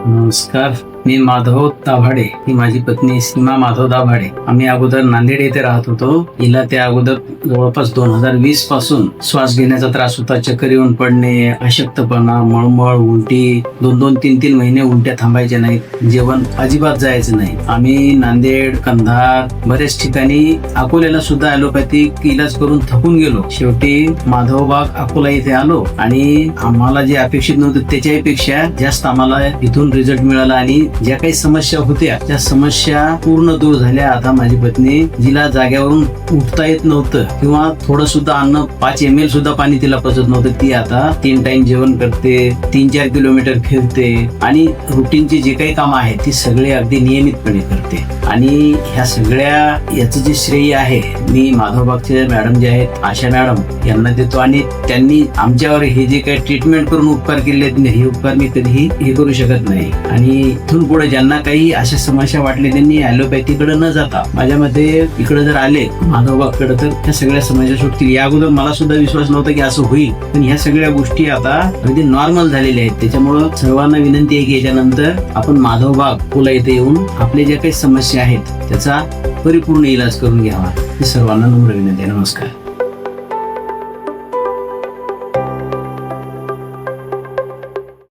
नमस्कार. मी माधव दाभाडे, ही माझी पत्नी सीमा माधव दाभाडे. आम्ही अगोदर नांदेड येथे राहत होतो. हिला त्या अगोदर जवळपास 2020 पासून श्वास घेण्याचा त्रास होता. चक्कर येऊन पडणे, अशक्तपणा, मळमळ, उलटी, 2-3 महिने उलट्या थांबायच्या नाहीत. जेवण अजिबात जायचं नाही. आम्ही नांदेड, कंधार, बऱ्याच ठिकाणी अकोल्याला सुद्धा ॲलोपॅथिक इलाज करून थकून गेलो. शेवटी माधवबाग अकोला इथे आलो आणि आम्हाला जे अपेक्षित नव्हतं त्याच्याही पेक्षा जास्त आम्हाला इथून रिझल्ट मिळाला आणि ज्या काही समस्या होत्या त्या समस्या पूर्ण दूर झाल्या. आता माझी पत्नी, जिला जाग्यावरून उठता येत नव्हतं किंवा थोडं सुद्धा अन्न 5 ml सुद्धा पाणी तिला पचत नव्हतं, ती आता 3 टाइम जेवण करते, 3-4 किलोमीटर फिरते आणि रुटीनची जे काही कामं आहेत ती सगळे अगदी नियमितपणे करते. आणि ह्या सगळ्या याचं जे श्रेय आहे मी माधवबागचे मॅडम जे आहेत आशा मॅडम यांना देतो. आणि त्यांनी आमच्यावर हे जे काही ट्रीटमेंट करून उपकार केले आहेत हे उपकार मी कधीही हे करू शकत नाही. आणि इथून पुढे ज्यांना काही अशा समस्या वाटल्या त्यांनी ॲलोपॅथीकडे न जाता माझ्या मते इकडे जर आले माधवबागकडे तर ह्या सगळ्या समस्या सुटतील. या अगोदर मला सुद्धा विश्वास नव्हता की असं होईल, पण ह्या सगळ्या गोष्टी आता अगदी नॉर्मल झालेल्या आहेत. त्याच्यामुळं सर्वांना विनंती आहे की याच्यानंतर आपण माधवबाग पुला इथे येऊन आपल्या ज्या काही समस्या आहेत त्याचा परिपूर्ण इलाज करून घ्यावा. ही सर्वांना नम्र विनंती आहे. नमस्कार.